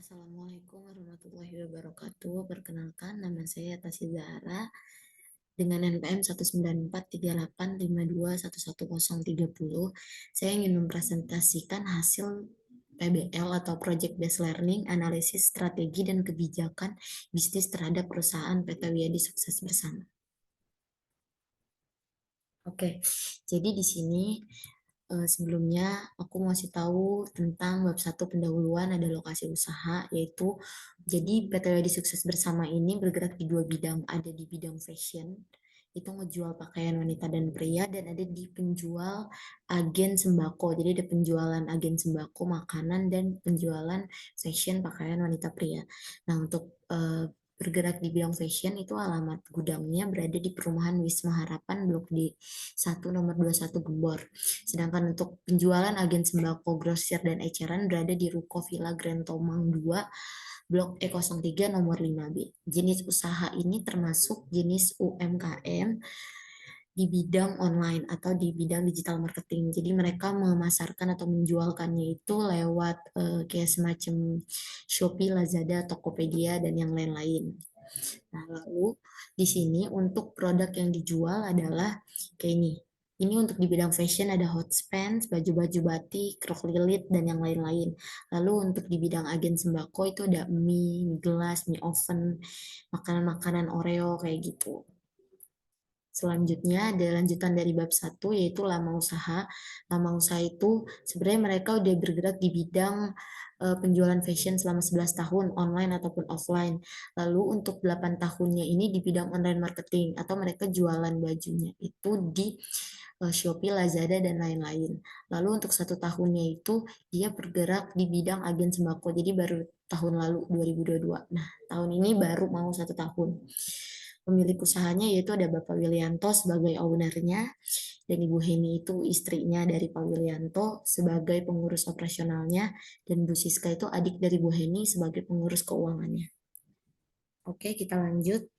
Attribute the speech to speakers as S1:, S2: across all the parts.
S1: Assalamualaikum warahmatullahi wabarakatuh. Perkenalkan, nama saya Tasya Zahra dengan NPM 19438521130. Saya ingin mempresentasikan hasil PBL atau Project Based Learning, analisis strategi dan kebijakan bisnis terhadap perusahaan PT Wiyadi Sukses Bersama. Oke, jadi di sini sebelumnya aku mau kasih tahu tentang bab 1 pendahuluan ada lokasi usaha, yaitu jadi PT Wedi Sukses Bersama ini bergerak di dua bidang, ada di bidang fashion, itu ngejual pakaian wanita dan pria, dan ada di penjual agen sembako, jadi ada penjualan agen sembako, makanan, dan penjualan fashion pakaian wanita pria. Nah, untuk bergerak di bidang fashion itu alamat gudangnya berada di Perumahan Wisma Harapan Blok D1 nomor 21 Gembor. Sedangkan untuk penjualan agen sembako grosir dan eceran berada di Ruko Villa Grand Tomang 2 Blok E03 nomor 5B. Jenis usaha ini termasuk jenis UMKM di bidang online atau di bidang digital marketing. Jadi mereka memasarkan atau menjualkannya itu lewat kayak semacam Shopee, Lazada, Tokopedia, dan yang lain-lain. Nah, lalu di sini untuk produk yang dijual adalah kayak ini. Ini untuk di bidang fashion ada hot pants, baju-baju batik, rok lilit, dan yang lain-lain. Lalu untuk di bidang agen sembako itu ada mie gelas, mie oven, makanan-makanan Oreo kayak gitu. Selanjutnya ada lanjutan dari bab 1 yaitu lama usaha. Lama usaha itu sebenarnya mereka udah bergerak di bidang penjualan fashion selama 11 tahun online ataupun offline. Lalu untuk 8 tahunnya ini di bidang online marketing atau mereka jualan bajunya itu di Shopee, Lazada, dan lain-lain. Lalu untuk 1 tahunnya itu dia bergerak di bidang agen sembako. Jadi baru tahun lalu 2022. Nah, tahun ini baru mau 1 tahun. Pemilik usahanya yaitu ada Bapak Wilianto sebagai ownernya dan Ibu Heni itu istrinya dari Pak Wilianto sebagai pengurus operasionalnya dan Bu Siska itu adik dari Bu Heni sebagai pengurus keuangannya. Oke, kita lanjut.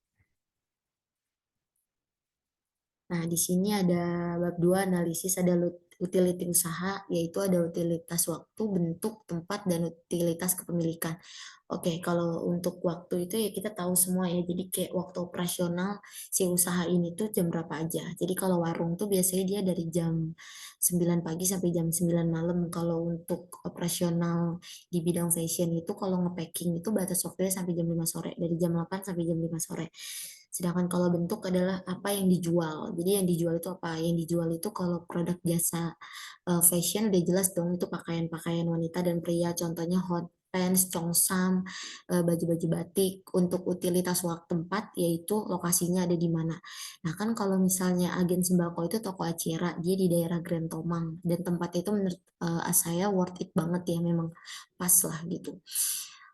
S1: Nah, di sini ada bab 2 analisis, ada utility usaha, yaitu ada utilitas waktu, bentuk, tempat, dan utilitas kepemilikan. Oke, kalau untuk waktu itu ya kita tahu semua ya, jadi kayak waktu operasional si usaha ini tuh jam berapa aja. Jadi kalau warung tuh biasanya dia dari jam 9 pagi sampai jam 9 malam. Kalau untuk operasional di bidang fashion itu kalau nge-packing itu batas waktunya sampai jam 5 sore, dari jam 8 sampai jam 5 sore. Sedangkan kalau bentuk adalah apa yang dijual. Jadi yang dijual itu apa? Yang dijual itu kalau produk jasa fashion udah jelas dong itu pakaian-pakaian wanita dan pria. Contohnya hot pants, congsam, baju-baju batik. Untuk utilitas waktu tempat yaitu lokasinya ada di mana. Nah kan kalau misalnya agen sembako itu toko Acira, dia di daerah Grand Tomang. Dan tempatnya itu menurut saya worth it banget ya, memang pas lah gitu.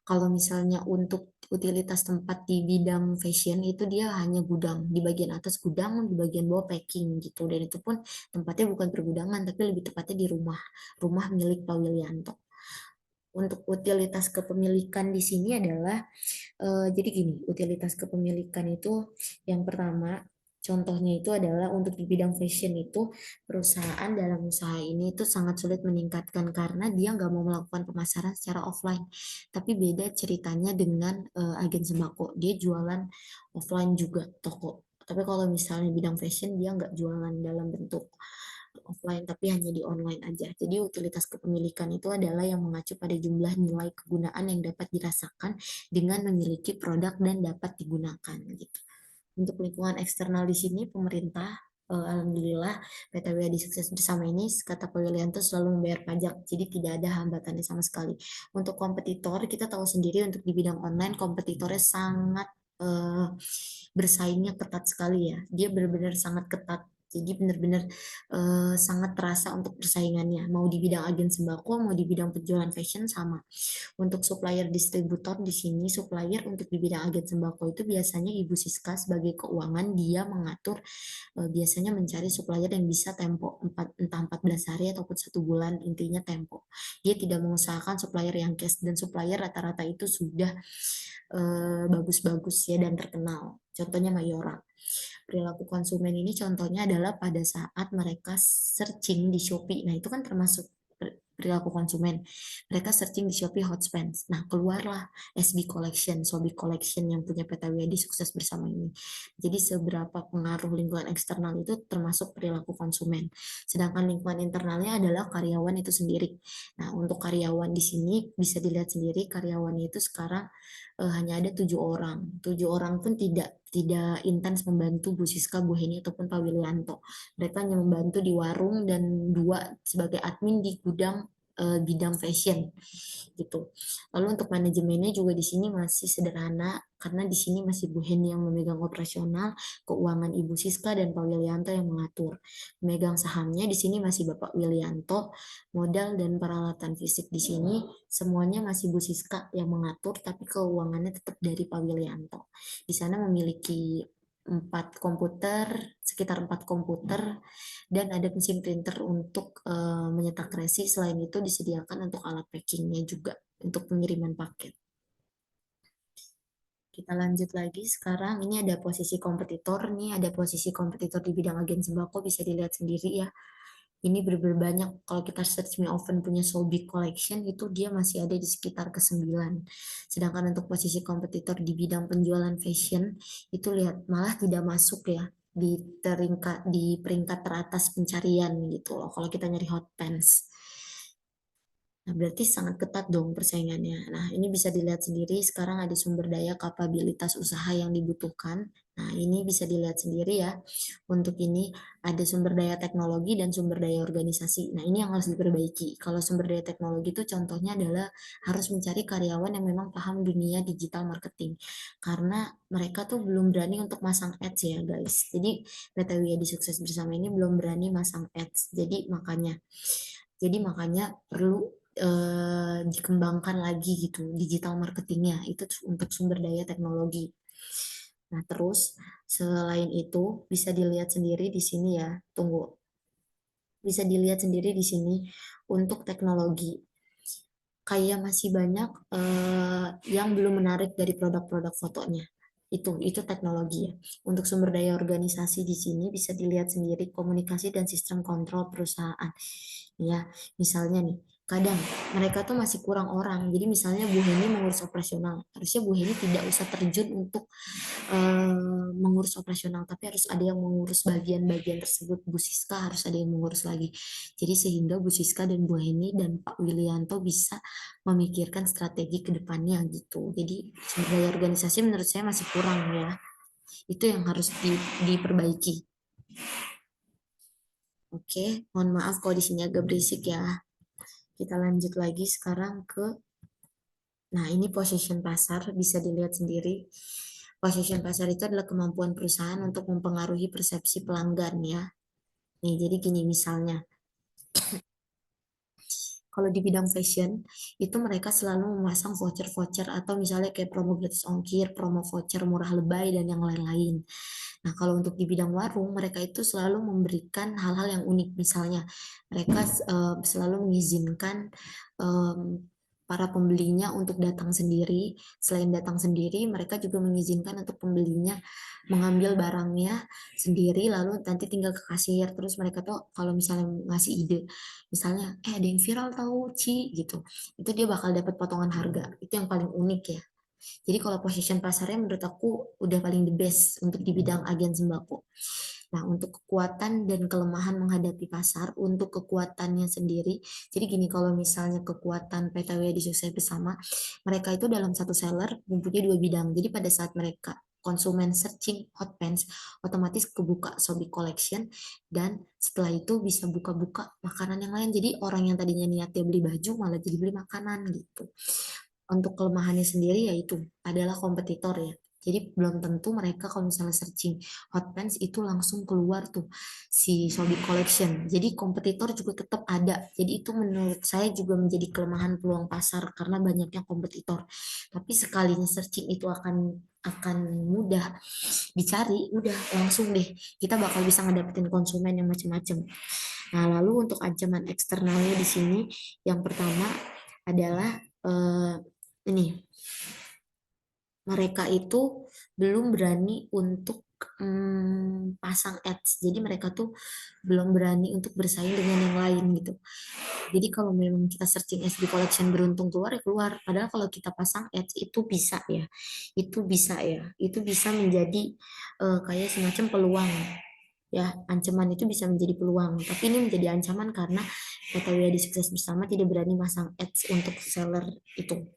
S1: Kalau misalnya untuk utilitas tempat di bidang fashion itu dia hanya gudang, di bagian atas gudang, di bagian bawah packing gitu. Dan itu pun tempatnya bukan pergudangan, tapi lebih tepatnya di rumah, rumah milik Pak Wilianto. Untuk utilitas kepemilikan di sini adalah jadi gini, utilitas kepemilikan itu yang pertama, contohnya itu adalah untuk di bidang fashion itu perusahaan dalam usaha ini itu sangat sulit meningkatkan karena dia nggak mau melakukan pemasaran secara offline. Tapi beda ceritanya dengan agen sembako, dia jualan offline juga toko. Tapi kalau misalnya bidang fashion dia nggak jualan dalam bentuk offline tapi hanya di online aja. Jadi utilitas kepemilikan itu adalah yang mengacu pada jumlah nilai kegunaan yang dapat dirasakan dengan memiliki produk dan dapat digunakan gitu. Untuk lingkungan eksternal di sini pemerintah Alhamdulillah PT WIADI Sukses Bersama ini kata Pak Yulianto selalu membayar pajak, jadi tidak ada hambatannya sama sekali. Untuk kompetitor kita tahu sendiri untuk di bidang online kompetitornya sangat eh, bersaingnya ketat sekali ya. Dia benar-benar sangat ketat. Jadi benar-benar sangat terasa untuk persaingannya. Mau di bidang agen sembako, mau di bidang penjualan fashion sama. Untuk supplier distributor di sini, supplier untuk di bidang agen sembako itu biasanya Ibu Siska sebagai keuangan dia mengatur biasanya mencari supplier yang bisa tempo entah 14 hari ataupun 1 bulan, intinya tempo. Dia tidak mengusahakan supplier yang cash dan supplier rata-rata itu sudah bagus-bagus ya dan terkenal. Contohnya Mayora. Perilaku konsumen ini contohnya adalah pada saat mereka searching di Shopee. Nah, itu kan termasuk perilaku konsumen. Mereka searching di Shopee Hot Spends. Nah, keluarlah SB Collection, Shopee Collection yang punya PTWD sukses bersama ini. Jadi seberapa pengaruh lingkungan eksternal itu termasuk perilaku konsumen. Sedangkan lingkungan internalnya adalah karyawan itu sendiri. Nah, untuk karyawan di sini bisa dilihat sendiri karyawannya itu sekarang hanya ada 7 orang. 7 orang pun tidak intens membantu Bu Siska, Bu Heni ataupun Pak Wilianto. Mereka hanya membantu di warung dan 2 sebagai admin di gudang bidang fashion gitu. Lalu untuk manajemennya juga di sini masih sederhana karena di sini masih Bu Heni yang memegang operasional, keuangan Ibu Siska dan Pak Wilianto yang mengatur. Memegang sahamnya di sini masih Bapak Wilianto, modal dan peralatan fisik di sini semuanya masih Bu Siska yang mengatur, tapi keuangannya tetap dari Pak Wilianto. Di sana memiliki 4 komputer, sekitar 4 komputer, dan ada mesin printer untuk menyetak resi. Selain itu disediakan untuk alat packingnya juga untuk pengiriman paket. Kita lanjut lagi sekarang, ini ada posisi kompetitor, nih ada posisi kompetitor di bidang agen sembako, bisa dilihat sendiri ya. Ini benar-benar banyak, kalau kita search Mi Oven punya Soulbig Collection, itu dia masih ada di sekitar ke-9. Sedangkan untuk posisi kompetitor di bidang penjualan fashion, itu lihat, malah tidak masuk ya, di peringkat teratas pencarian gitu loh, kalau kita nyari hot pants. Nah, berarti sangat ketat dong persaingannya. Nah, ini bisa dilihat sendiri sekarang ada sumber daya kapabilitas usaha yang dibutuhkan. Nah, ini bisa dilihat sendiri ya. Untuk ini ada sumber daya teknologi dan sumber daya organisasi. Nah, ini yang harus diperbaiki. Kalau sumber daya teknologi itu contohnya adalah harus mencari karyawan yang memang paham dunia digital marketing. Karena mereka tuh belum berani untuk masang ads ya, guys. Jadi, PTWI di Sukses Bersama ini belum berani masang ads. Jadi makanya perlu dikembangkan lagi gitu digital marketingnya itu untuk sumber daya teknologi. Nah, terus selain itu bisa dilihat sendiri di sini ya, tunggu. Bisa dilihat sendiri di sini untuk teknologi. Kayak masih banyak yang belum menarik dari produk-produk fotonya. Itu teknologi ya. Untuk sumber daya organisasi di sini bisa dilihat sendiri komunikasi dan sistem kontrol perusahaan. Ya, misalnya nih, kadang mereka tuh masih kurang orang. Jadi misalnya Bu Heni mengurus operasional, harusnya Bu Heni tidak usah terjun untuk mengurus operasional, tapi harus ada yang mengurus bagian-bagian tersebut. Bu Siska harus ada yang mengurus lagi. Jadi sehingga Bu Siska dan Bu Heni dan Pak Wilianto bisa memikirkan strategi ke depannya gitu. Jadi sumber daya organisasi menurut saya masih kurang ya. Itu yang harus diperbaiki. Oke, mohon maaf kalau di sini agak berisik ya. Kita lanjut lagi sekarang ke, nah ini position pasar, bisa dilihat sendiri. Position pasar itu adalah kemampuan perusahaan untuk mempengaruhi persepsi pelanggan ya. Nih, jadi gini misalnya, kalau di bidang fashion, itu mereka selalu memasang voucher-voucher atau misalnya kayak promo gratis ongkir, promo voucher murah lebay, dan yang lain-lain. Nah, kalau untuk di bidang warung, mereka itu selalu memberikan hal-hal yang unik. Misalnya, mereka selalu mengizinkan em, para pembelinya untuk datang sendiri. Selain datang sendiri, mereka juga mengizinkan untuk pembelinya mengambil barangnya sendiri, lalu nanti tinggal ke kasir. Terus mereka tuh kalau misalnya ngasih ide, misalnya, ada yang viral tahu, Ci, gitu. Itu dia bakal dapat potongan harga. Itu yang paling unik ya. Jadi kalau position pasarnya menurut aku udah paling the best untuk di bidang agen sembako. Nah, untuk kekuatan dan kelemahan menghadapi pasar, untuk kekuatannya sendiri, jadi gini, kalau misalnya kekuatan PTW di Sukses Bersama, mereka itu dalam satu seller mempunyai 2 bidang. Jadi pada saat mereka konsumen searching hot pants, otomatis kebuka Sobi Collection, dan setelah itu bisa buka-buka makanan yang lain. Jadi orang yang tadinya niatnya beli baju malah jadi beli makanan gitu. Untuk kelemahannya sendiri yaitu adalah kompetitor ya. Jadi belum tentu mereka kalau misalnya searching hot pants itu langsung keluar tuh si Shopee Collection. Jadi kompetitor juga tetap ada. Jadi itu menurut saya juga menjadi kelemahan peluang pasar karena banyaknya kompetitor. Tapi sekalinya searching itu akan mudah dicari, udah langsung deh kita bakal bisa ngedapetin konsumen yang macam-macam. Nah, lalu untuk ancaman eksternalnya di sini yang pertama adalah ini mereka itu belum berani untuk pasang ads. Jadi mereka tuh belum berani untuk bersaing dengan yang lain gitu. Jadi kalau memang kita searching SB Collection beruntung keluar ya keluar. Padahal kalau kita pasang ads itu bisa ya, itu bisa menjadi kayak semacam peluang ya. Ancaman itu bisa menjadi peluang, tapi ini menjadi ancaman karena kata di sukses bersama tidak berani masang ads untuk seller itu.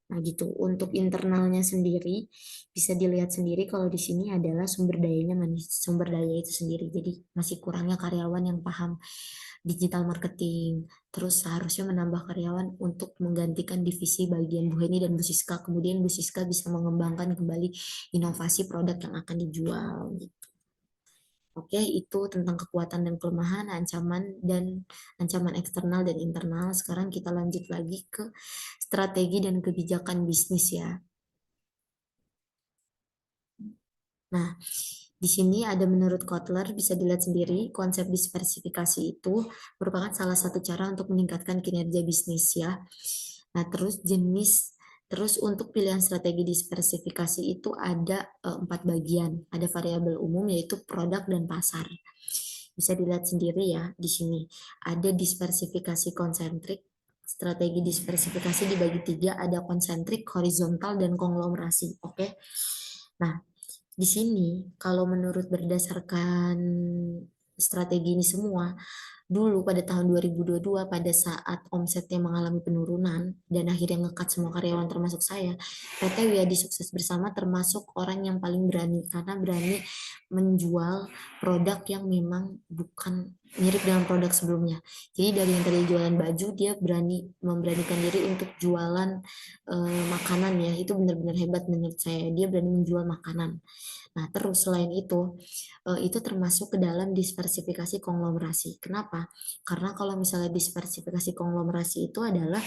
S1: Nah gitu, untuk internalnya sendiri bisa dilihat sendiri kalau di sini adalah sumber dayanya sumber daya itu sendiri. Jadi masih kurangnya karyawan yang paham digital marketing. Terus seharusnya menambah karyawan untuk menggantikan divisi bagian Bu Heni dan Bu Siska. Kemudian Bu Siska bisa mengembangkan kembali inovasi produk yang akan dijual. Oke, itu tentang kekuatan dan kelemahan, ancaman eksternal dan internal. Sekarang kita lanjut lagi ke strategi dan kebijakan bisnis ya. Nah, di sini ada menurut Kotler, bisa dilihat sendiri, konsep diversifikasi itu merupakan salah satu cara untuk meningkatkan kinerja bisnis ya. Nah, terus untuk pilihan strategi diversifikasi itu ada 4 bagian. Ada variabel umum yaitu produk dan pasar. Bisa dilihat sendiri ya di sini. Ada diversifikasi konsentrik, strategi diversifikasi dibagi 3, ada konsentrik, horizontal, dan konglomerasi. Oke. Nah, di sini, kalau menurut berdasarkan strategi ini semua, dulu pada tahun 2022 pada saat omsetnya mengalami penurunan dan akhirnya ngekat semua karyawan termasuk saya, PT Wiyadi Sukses Bersama termasuk orang yang paling berani karena berani menjual produk yang memang bukan mirip dengan produk sebelumnya. Jadi dari yang tadi jualan baju, dia memberanikan diri untuk jualan makanan ya. Itu benar-benar hebat menurut saya. Dia berani menjual makanan. Nah, terus selain itu termasuk ke dalam diversifikasi konglomerasi. Kenapa? Karena kalau misalnya diversifikasi konglomerasi itu adalah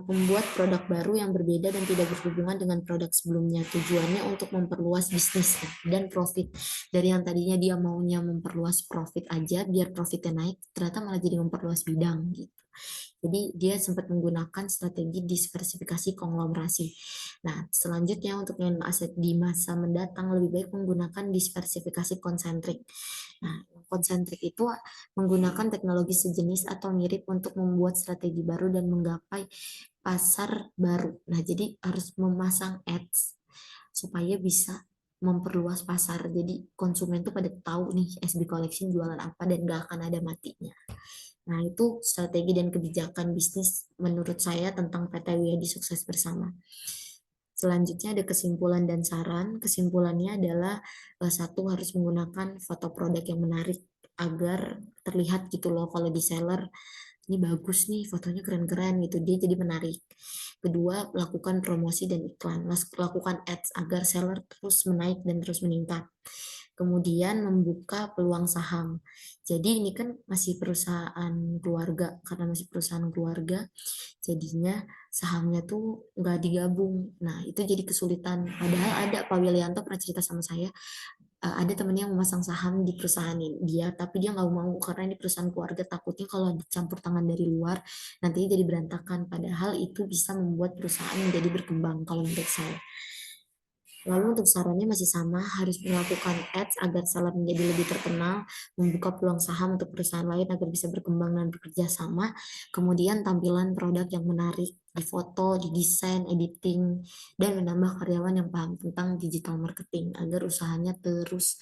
S1: membuat produk baru yang berbeda dan tidak berhubungan dengan produk sebelumnya. Tujuannya untuk memperluas bisnis dan profit. Dari yang tadinya dia maunya memperluas profit aja, biar profitnya naik, ternyata malah jadi memperluas bidang gitu. Jadi dia sempat menggunakan strategi diversifikasi konglomerasi. Nah, selanjutnya untuk yang aset di masa mendatang lebih baik menggunakan diversifikasi konsentrik. Nah, konsentrik itu menggunakan teknologi sejenis atau mirip untuk membuat strategi baru dan menggapai pasar baru. Nah, jadi harus memasang ads supaya bisa memperluas pasar. Jadi konsumen tuh pada tahu nih SB Collection jualan apa dan gak akan ada matinya. Nah, itu strategi dan kebijakan bisnis menurut saya tentang PT Wiyadi Sukses Bersama. Selanjutnya ada kesimpulan dan saran. Kesimpulannya adalah satu, harus menggunakan foto produk yang menarik agar terlihat gitu loh kalau di seller ini bagus nih, fotonya keren-keren gitu, dia jadi menarik. Kedua, lakukan promosi dan iklan, lakukan ads agar seller terus menaik dan terus meningkat. Kemudian membuka peluang saham. Jadi ini kan masih perusahaan keluarga, karena masih perusahaan keluarga, jadinya sahamnya tuh nggak digabung. Nah, itu jadi kesulitan. Padahal ada Pak Wilianto pernah cerita sama saya, ada temennya yang memasang saham di perusahaan dia, tapi dia nggak mau karena ini perusahaan keluarga, takutnya kalau dicampur tangan dari luar nantinya jadi berantakan. Padahal itu bisa membuat perusahaan menjadi berkembang kalau menurut saya. Lalu untuk sarannya masih sama, harus melakukan ads agar seller menjadi lebih terkenal, membuka peluang saham untuk perusahaan lain agar bisa berkembang dan bekerja sama. Kemudian tampilan produk yang menarik, di foto, di desain, editing, dan menambah karyawan yang paham tentang digital marketing agar usahanya terus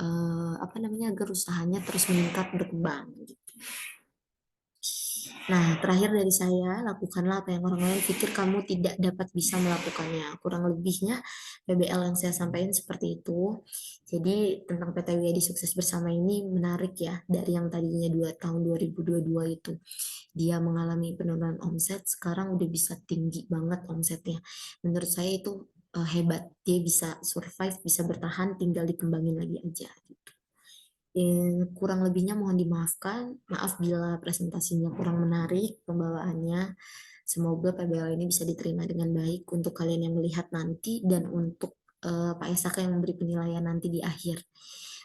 S1: agar usahanya terus meningkat berkembang gitu. Nah, terakhir dari saya, lakukanlah apa yang orang lain pikir kamu tidak dapat bisa melakukannya. Kurang lebihnya PBL yang saya sampaikan seperti itu. Jadi tentang PT WIADI Sukses Bersama ini menarik ya, dari yang tadinya tahun 2022 itu dia mengalami penurunan omset, sekarang udah bisa tinggi banget omsetnya. Menurut saya itu hebat, dia bisa survive, bisa bertahan, tinggal dikembangin lagi aja gitu. Kurang lebihnya mohon dimaafkan. Maaf bila presentasinya kurang menarik, pembawaannya. Semoga PBL ini bisa diterima dengan baik untuk kalian yang melihat nanti dan untuk Pak Esaka yang memberi penilaian nanti di akhir.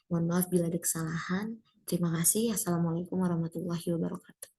S1: Mohon maaf bila ada kesalahan. Terima kasih. Assalamualaikum warahmatullahi wabarakatuh.